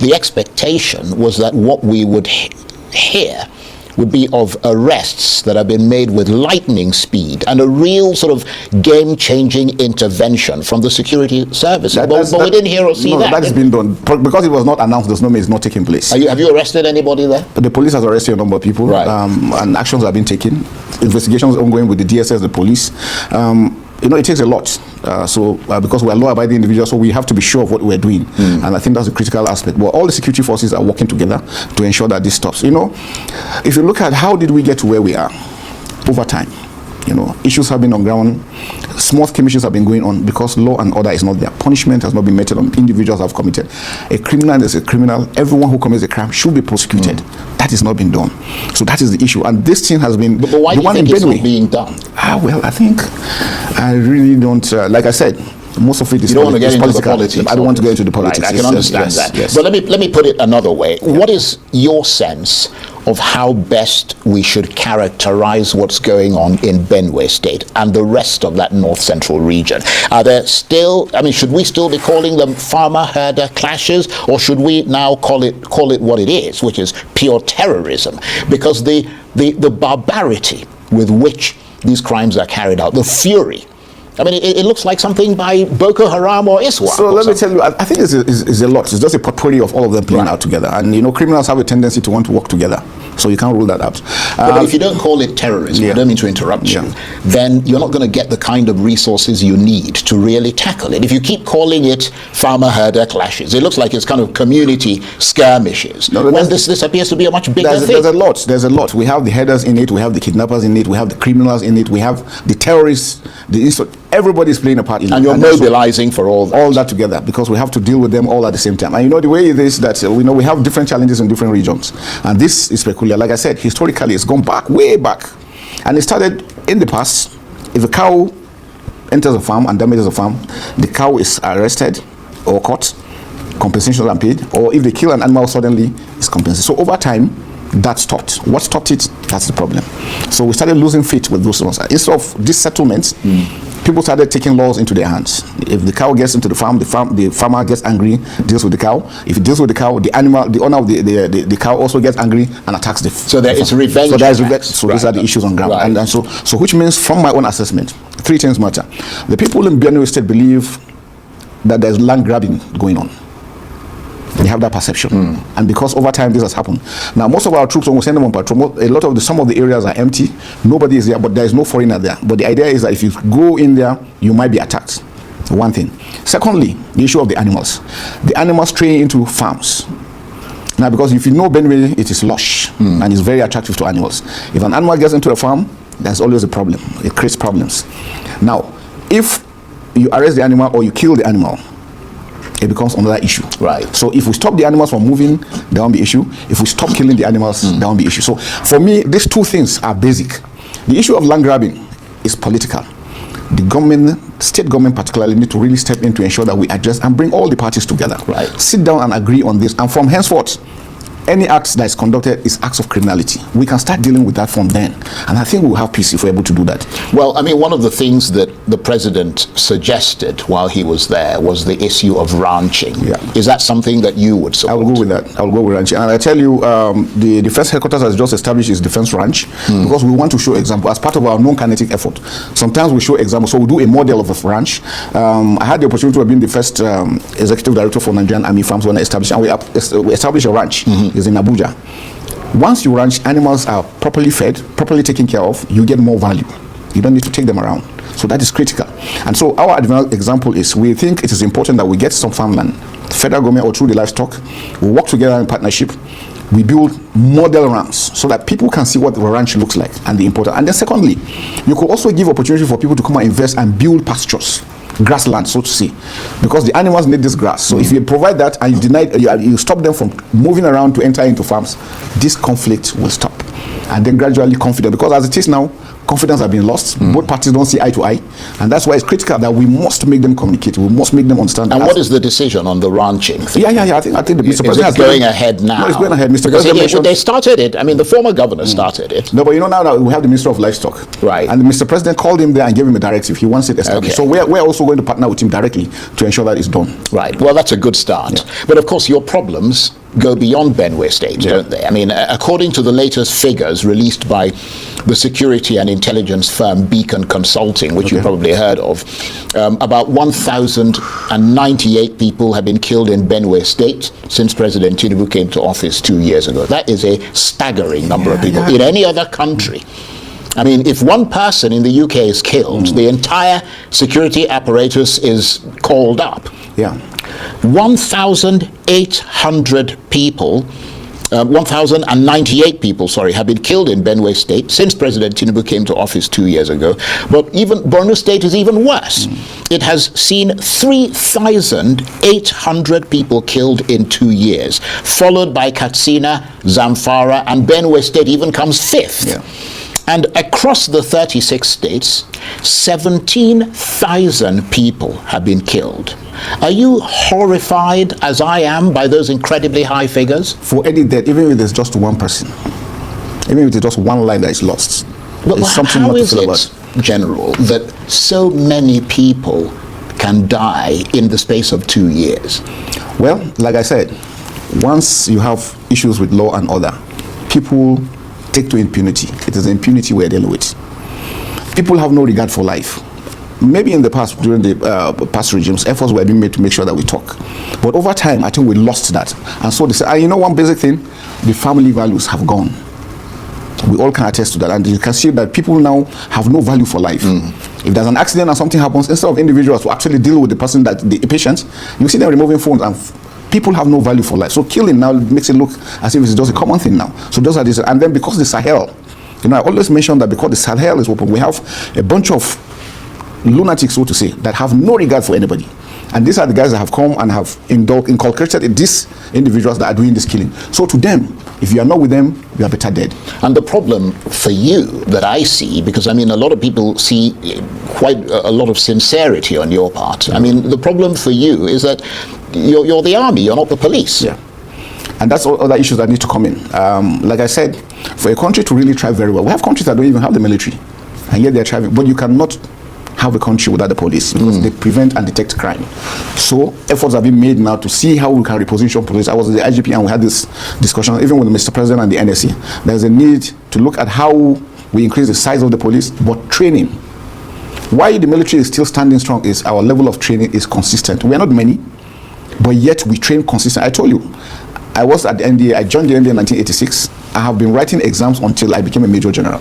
the expectation was that what we would hear would be of arrests that have been made with lightning speed and a real sort of game-changing intervention from the security services. But we didn't hear or see that. No, that has been done. Because it was not announced, does not mean it's not taking place. Have you arrested anybody there? The police has arrested a number of people, right. And actions have been taken. Investigations ongoing with the DSS, the police. It takes a lot. Because we're law-abiding individuals, so we have to be sure of what we're doing. And I think that's a critical aspect. But all the security forces are working together to ensure that this stops. If you look at how did we get to where we are over time, issues have been on ground, small skirmishes have been going on because law and order is not there. Punishment has not been meted on individuals have committed. A criminal is a criminal. Everyone who commits a crime should be prosecuted. That has not been done. So that is the issue. And this thing has been but why do you think it's not being done? Well, I think I really don't. Like I said, most of it is. You don't want to get into the politics. I don't want to get into the politics. Right, I can understand that. Yes. But let me put it another way. Yeah. What is your sense of how best we should characterize what's going on in Benue State and the rest of that north central region? Are there still, should we still be calling them farmer-herder clashes, or should we now call it what it is, which is pure terrorism? Because the barbarity with which these crimes are carried out, the fury, it looks like something by Boko Haram or ISWAP. So let me tell you, I think it's a lot. It's just a portfolio of all of them playing out together. And, criminals have a tendency to want to work together. So you can't rule that out. But if you don't call it terrorism, I don't mean to interrupt you, then you're not going to get the kind of resources you need to really tackle it. If you keep calling it farmer-herder clashes, it looks like it's kind of community skirmishes. When this appears to be a much bigger thing. There's a lot. We have the herders in it, we have the kidnappers in it, we have the criminals in it, we have the terrorists, everybody's playing a part in it. And you're mobilizing for all that. All that together, because we have to deal with them all at the same time. And the way it is that we have different challenges in different regions. And this is peculiar. Like I said, historically, it's gone back, way back. And it started in the past. If a cow enters a farm and damages a farm, the cow is arrested or caught, compensation is paid, or if they kill an animal suddenly, it's compensated. So over time, that stopped. What stopped it? That's the problem. So we started losing faith with those ones. Instead of these settlements, people started taking laws into their hands. If the cow gets into the farm, the farmer gets angry, deals with the cow. If he deals with the cow, the owner of the cow also gets angry and attacks the So there is revenge. So there is revenge. So these are the issues on ground. Right. And so which means, from my own assessment, three things matter. The people in Benue State believe that there's land grabbing going on. They have that perception, and because over time this has happened. Now most of our troops, when we send them on patrol, some of the areas are empty. Nobody is there, but there is no foreigner there. But the idea is that if you go in there, you might be attacked. One thing. Secondly, the issue of the animals. The animals stray into farms. Now, because if you know Benue, it is lush and it's very attractive to animals. If an animal gets into a farm, there's always a problem. It creates problems. Now, if you arrest the animal or you kill the animal, it becomes another issue. Right. So if we stop the animals from moving, there won't be issue. If we stop killing the animals, there won't be issue. So for me, these two things are basic. The issue of land grabbing is political. The government, state government particularly, need to really step in to ensure that we address and bring all the parties together. Right. Sit down and agree on this. And from henceforth, any acts that is conducted is acts of criminality. We can start dealing with that from then. And I think we'll have peace if we're able to do that. Well, one of the things that the president suggested while he was there was the issue of ranching. Yeah. Is that something that you would support? I will go with that. I will go with ranching. And I tell you, the Defense Headquarters has just established its Defense Ranch because we want to show example as part of our non-kinetic effort. Sometimes we show examples. So we do a model of a ranch. I had the opportunity to have been the first executive director for Nigerian Army Farms when I established, and we established a ranch. Is in Abuja. Once you ranch, animals are properly fed, properly taken care of, you get more value. You don't need to take them around. So that is critical. And so our example is, we think it is important that we get some farmland, federal government or through the livestock, we work together in partnership, we build model ranches so that people can see what the ranch looks like and the importance. And then secondly, you could also give opportunity for people to come and invest and build pastures, grassland, so to say, because the animals need this grass. So if you provide that and you stop them from moving around to enter into farms, this conflict will stop. And then gradually confidence, because as it is now, confidence has been lost. Both parties don't see eye to eye, and that's why it's critical that we must make them communicate. We must make them understand. And what is the decision on the ranching thing? Yeah. I think the Mr. President is going ahead now. No, it's going ahead. Mr. Because President they started it. I mean, the former governor started it. No, but now that we have the Minister of Livestock, right? And Mr. President called him there and gave him a directive. He wants it established. Okay. So we're also going to partner with him directly to ensure that it's done. Right. Well, that's a good start. Yeah. But of course, your problems go beyond Benue State, don't they? I mean, according to the latest figures released by the security and intelligence firm Beacon Consulting, which you've probably heard of, about 1,098 people have been killed in Benue State since President Tinubu came to office 2 years ago. That is a staggering number of people. In any other country, I mean, if one person in the UK is killed, the entire security apparatus is called up. Yeah. 1,800 people, 1,098 people, have been killed in Benue State since President Tinubu came to office 2 years ago. But even Borno State is even worse. It has seen 3,800 people killed in 2 years, followed by Katsina, Zamfara, and Benue State even comes fifth. Yeah. And across the 36 states, 17,000 people have been killed. Are you horrified, as I am, by those incredibly high figures? For any death, even if there's just one person, even if there's just one life that is lost, but how is it, General, that so many people can die in the space of 2 years? Well, like I said, once you have issues with law and order, people take to impunity. It is impunity we're dealing with. People have no regard for life. Maybe in the past, during the past regimes, efforts were being made to make sure that we talk. But over time, I think we lost that. And so they say, you know, one basic thing, the family values have gone. We all can attest to that. And you can see that people now have no value for life. If there's an accident and something happens, instead of individuals to actually deal with the person, the patient, you see them removing phones, and people have no value for life. So killing now makes it look as if it's just a common thing now. So those are this. And then because the Sahel, I always mention that because the Sahel is open, we have a bunch of lunatics, so to say, that have no regard for anybody. And these are the guys that have come and have inculcated these individuals that are doing this killing. So to them, if you are not with them, you are better dead. And the problem for you that I see, because I mean, a lot of people see quite a lot of sincerity on your part. I mean, the problem for you is that you're the army, you're not the police. Yeah. And that's all other issues that need to come in. Like I said, for a country to really thrive very well, we have countries that don't even have the military, and yet they're thriving. But you cannot have a country without the police, because they prevent and detect crime. So efforts have been made now to see how we can reposition police. I was at the IGP and we had this discussion even with Mr. President and the NSC. There's a need to look at how we increase the size of the police, but training. Why the military is still standing strong is our level of training is consistent. We are not many, but yet we train consistent. I told you, I was at the NDA, I joined the NDA in 1986. I have been writing exams until I became a Major General.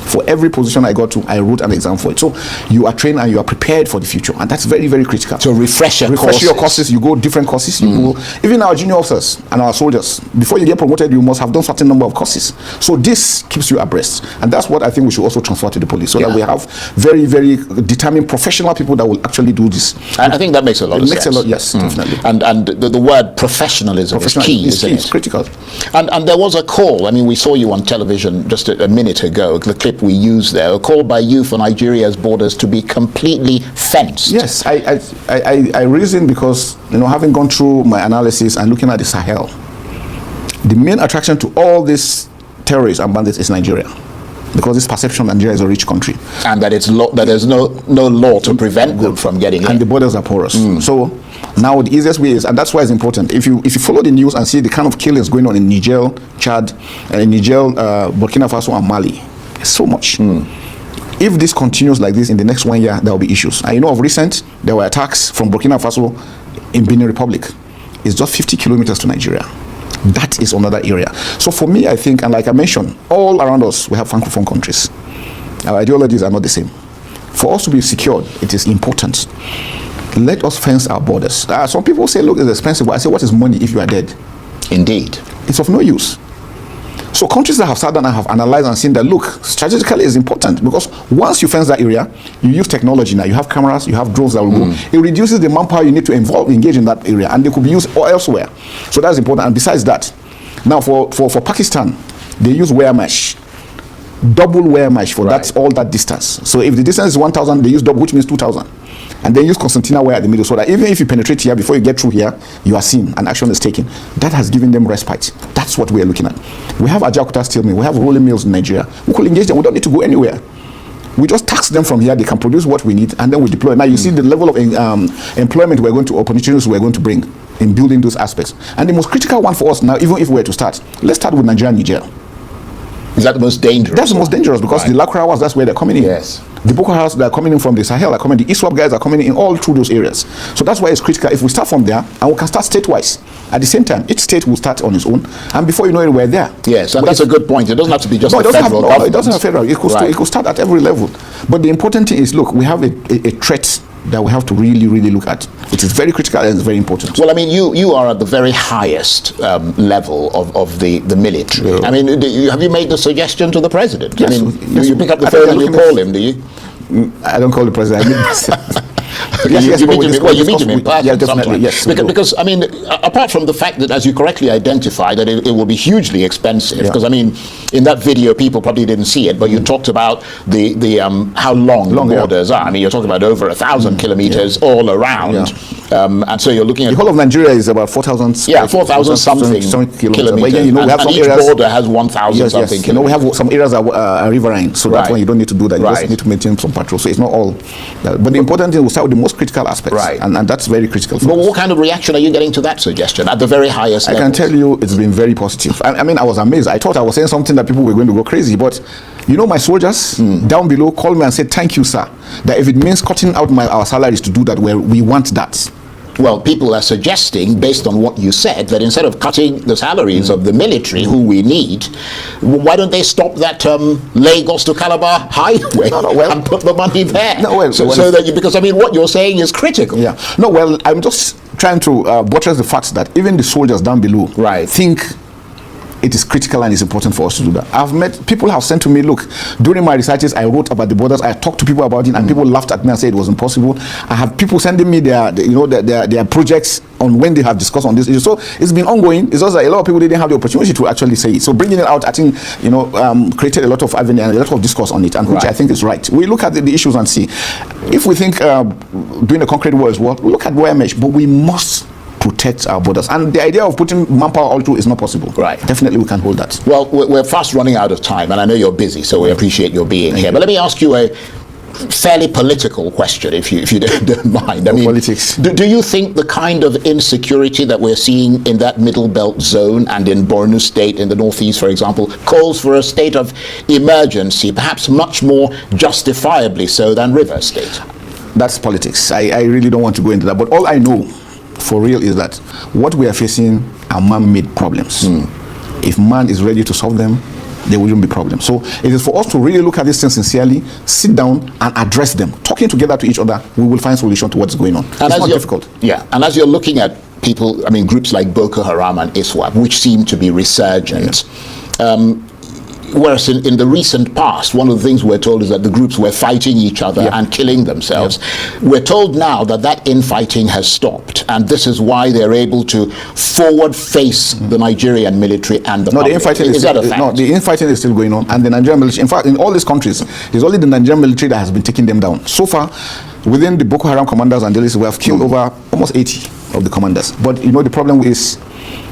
For every position I got to, I wrote an exam for it. So you are trained and you are prepared for the future. And that's very, very critical. So refresh your courses. You go different courses. You go, even our junior officers and our soldiers, before you get promoted, you must have done certain number of courses. So this keeps you abreast. And that's what I think we should also transfer to the police, so that we have very, very determined professional people that will actually do this. I think that makes a lot of sense. It makes a lot, yes, definitely. And the word professionalism is key, isn't it? It's critical. And there was a call, I mean, we saw you on television just a minute ago, the clip we used there, a call by you for Nigeria's borders to be completely fenced. Yes, I reason because, having gone through my analysis and looking at the Sahel, the main attraction to all these terrorists and bandits is Nigeria. Because this perception Nigeria is a rich country. And that there's no law to prevent them from getting in. And the borders are porous. So now the easiest way is, and that's why it's important, if you follow the news and see the kind of killings going on in Niger, Chad, Burkina Faso and Mali, it's so much. If this continues like this in the next 1 year, there will be issues. I know of recent, there were attacks from Burkina Faso in Benin Republic. It's just 50 kilometers to Nigeria. That is another area. So for me, I think, and like I mentioned, all around us, we have Francophone countries. Our ideologies are not the same. For us to be secured, it is important. Let us fence our borders. Some people say, look, it's expensive. But I say, what is money if you are dead? Indeed. It's of no use. So countries that have sat down and have analyzed and seen that, look, strategically is important, because once you fence that area, you use technology now. You have cameras, you have drones that will go. It reduces the manpower you need to engage in that area, and they could be used elsewhere. So that's important. And besides that, now for Pakistan, they use wire mesh. double wear mesh for that's all that distance. So if the distance is 1,000, they use double, which means 2,000. And then use concertina wire at the middle, so that even if you penetrate here, before you get through here, you are seen and action is taken. That has given them respite. That's what we are looking at. We have Ajaokuta steel mill, we have rolling mills in Nigeria. We could engage them, we don't need to go anywhere. We just tax them from here, they can produce what we need, and then we deploy. Now you see the level of employment we're going to, opportunities we're going to bring in building those aspects. And the most critical one for us now, even if we were to start, let's start with Nigeria and Niger. Is that the most dangerous? That's the most dangerous, because the Lakurawas, that's where they're coming in. Yes. The Boko Haram, they're coming in from the Sahel, are coming, the ISWAP guys are coming in all through those areas. So that's why it's critical. If we start from there, and we can start state-wise, at the same time, each state will start on its own, and before you know it, we're there. Yes, and that's a good point. It doesn't have to be just a federal government. It doesn't have federal. It could start at every level. But the important thing is, look, we have a threat that we have to really, really look at. It is very critical and it's very important. Well, I mean, you are at the very highest level of the military. Yeah. I mean, have you made the suggestion to the president? Yes, I mean, yes, you pick up the phone and you call him, do you? I don't call the president. You meet him in person. Yeah, definitely. Yes, because I mean, apart from the fact that, as you correctly identified, that it will be hugely expensive. Because I mean, in that video, people probably didn't see it, but you talked about the how long the borders are. I mean, you're talking about over 1,000 kilometers all around, and so you're looking at the whole of Nigeria is about 4,000. Yeah, 4,000 something kilometers. But again, we have some each areas, border has 1,000 something kilometers. We have some areas are riverine, so that's why you don't need to do that. You just need to maintain some patrol. So it's not all. But the important thing, we'll start with the most critical aspects, and that's very critical. But what kind of reaction are you getting to that suggestion at the very highest level? I can tell you it's been very positive. I mean, I was amazed. I thought I was saying something that people were going to go crazy, but you know, my soldiers down below called me and said, "Thank you, sir. That if it means cutting out our salaries to do that, we want that." Well, people are suggesting, based on what you said, that instead of cutting the salaries of the military, who we need, why don't they stop that Lagos to Calabar highway and put the money there? Because I mean, what you're saying is critical. Yeah. No, well, I'm just trying to buttress the fact that even the soldiers down below think it is critical and it's important for us to do that. I've met people have sent to me, look, during my researches, I wrote about the borders, I talked to people about it, and people laughed at me and said it was impossible. I have people sending me their projects on when they have discussed on this issue. So it's been ongoing. It's just that a lot of people didn't have the opportunity to actually say it. So bringing it out, I think, created a lot of avenue and a lot of discourse on it, and which I think is right. We look at the issues and see. If we think doing a concrete wall is what, we look at wire mesh, but we must protect our borders, and the idea of putting manpower all through is not possible. Definitely we can hold that. Well, we're fast running out of time, and I know you're busy, so we appreciate your being here. But let me ask you a fairly political question, if you don't mind. I mean, politics. Do you think the kind of insecurity that we're seeing in that Middle Belt zone and in Borno State, in the Northeast, for example, calls for a state of emergency, perhaps much more justifiably so than River State? That's politics. I really don't want to go into that, but all I know for real is that what we are facing are man-made problems. If man is ready to solve them, there wouldn't be problems. So it is for us to really look at these things sincerely, sit down and address them. Talking together to each other, we will find solution to what's going on. And it's not difficult. Yeah, and as you're looking at people, I mean, groups like Boko Haram and ISWAP, which seem to be resurgent, whereas in the recent past, one of the things we're told is that the groups were fighting each other and killing themselves. We're told now that infighting has stopped, and this is why they're able to forward face the Nigerian military and the public. The infighting is that a fact? No, the infighting is still going on, and the Nigerian military, in fact, in all these countries, it's only the Nigerian military that has been taking them down. So far, within the Boko Haram commanders and we have killed over almost 80 of the commanders. But the problem is,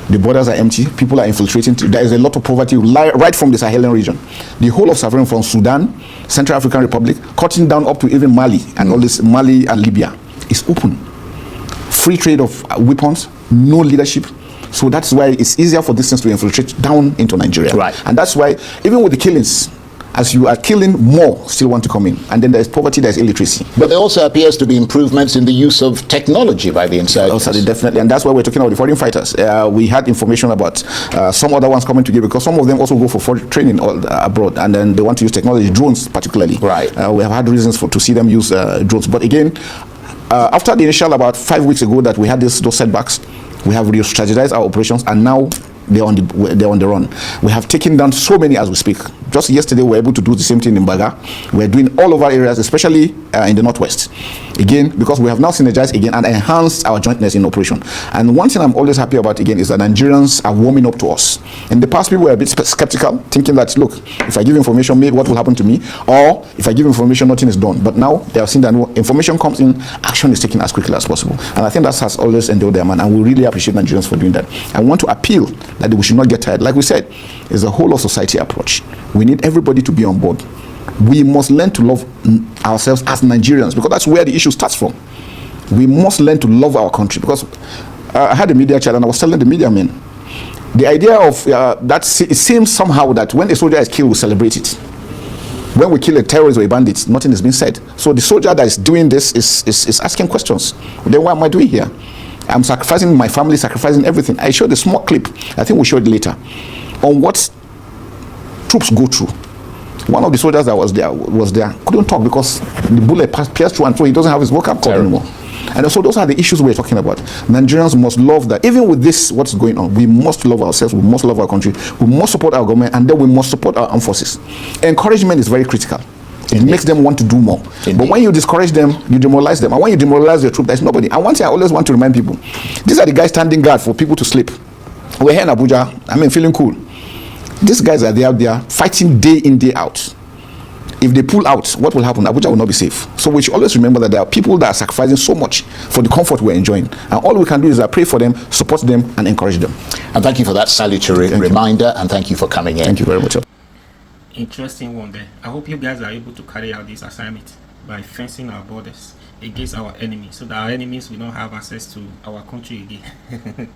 the borders are empty, people are infiltrating, there is a lot of poverty right from the Sahelian region. The whole of Sahel, from Sudan, Central African Republic, cutting down up to even Mali, and all this, Mali and Libya, is open. Free trade of weapons, no leadership. So that's why it's easier for these things to infiltrate down into Nigeria. And that's why, even with the killings, as you are killing, more still want to come in. And then there's poverty, there's illiteracy. But there also appears to be improvements in the use of technology by the insurgents. Also, definitely, and that's why we're talking about the foreign fighters. We had information about some other ones coming together, because some of them also go for training abroad, and then they want to use technology, drones particularly. We have had reasons to see them use drones. But again, after the initial, about 5 weeks ago, that we had those setbacks, we have re-strategized our operations, and now they're on the run. We have taken down so many as we speak. Just yesterday, we were able to do the same thing in Baga. We're doing all of our areas, especially in the northwest. again, because we have now synergized again and enhanced our jointness in operation. And one thing I'm always happy about again is that Nigerians are warming up to us. In the past, people were a bit skeptical, thinking that, look, if I give information, maybe what will happen to me? Or if I give information, nothing is done. But now they have seen that when information comes in, action is taken as quickly as possible. And I think that has always endured their man, and we really appreciate Nigerians for doing that. I want to appeal that we should not get tired. Like we said, it's a whole of society approach. We need everybody to be on board. We must learn to love ourselves as Nigerians, because that's where the issue starts from. We must learn to love our country, because I had a media chat and I was telling the media men, the idea of that it seems somehow that when a soldier is killed, we celebrate it. When we kill a terrorist or a bandit, nothing is being said. So the soldier that is doing this is asking questions. Then what am I doing here? I'm sacrificing my family, sacrificing everything. I showed a small clip, I think we'll show it later, on what troops go through. One of the soldiers that was there couldn't talk because the bullet pierced through, and so he doesn't have his vocal cord anymore. And so those are the issues we're talking about. Nigerians must love that. Even with this, what's going on, we must love ourselves, we must love our country, we must support our government, and then we must support our armed forces. Encouragement is very critical. It makes them want to do more. But when you discourage them, you demoralize them. And when you demoralize the troop, there's nobody. And one thing I always want to remind people, these are the guys standing guard for people to sleep. We're here in Abuja, feeling cool. These guys are out there fighting day in, day out. If they pull out, what will happen? Abuja will not be safe. So we should always remember that there are people that are sacrificing so much for the comfort we're enjoying. And all we can do is pray for them, support them, and encourage them. And thank you for that salutary reminder, and thank you for coming in. Thank you very much. Interesting one there. I hope you guys are able to carry out this assignment by fencing our borders against our enemies, so that our enemies will not have access to our country again.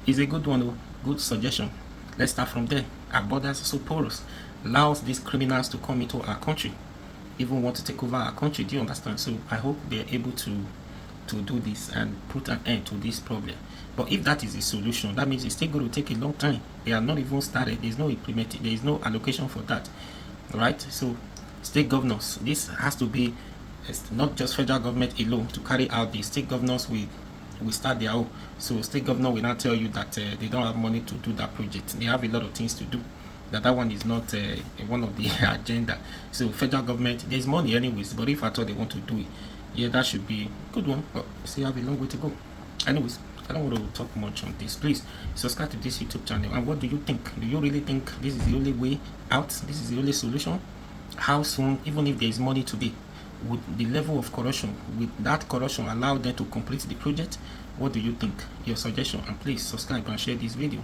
It's a good one, though. Good suggestion. Let's start from there. Our borders are so porous, allows these criminals to come into our country, even want to take over our country. Do you understand? So I hope they're able to do this and put an end to this problem. But if that is the solution, that means it's still going to take a long time. They are not even started. There's no implementing. There is no allocation for that, right? So state governors, this has to be, it's not just federal government alone to carry out this. State governors will start their own. So state governor will not tell you that they don't have money to do that project. They have a lot of things to do. That one is not one of the agenda. So federal government, there's money anyways, but if at all they want to do it, yeah, that should be a good one. But still have a long way to go. Anyways, I don't want to talk much on this. Please subscribe to this YouTube channel. And what do you think? Do you really think this is the only way out? This is the only solution? How soon, even if there is money today, would the level of corruption, with that corruption, allow them to complete the project? What do you think? Your suggestion, and please subscribe and share this video.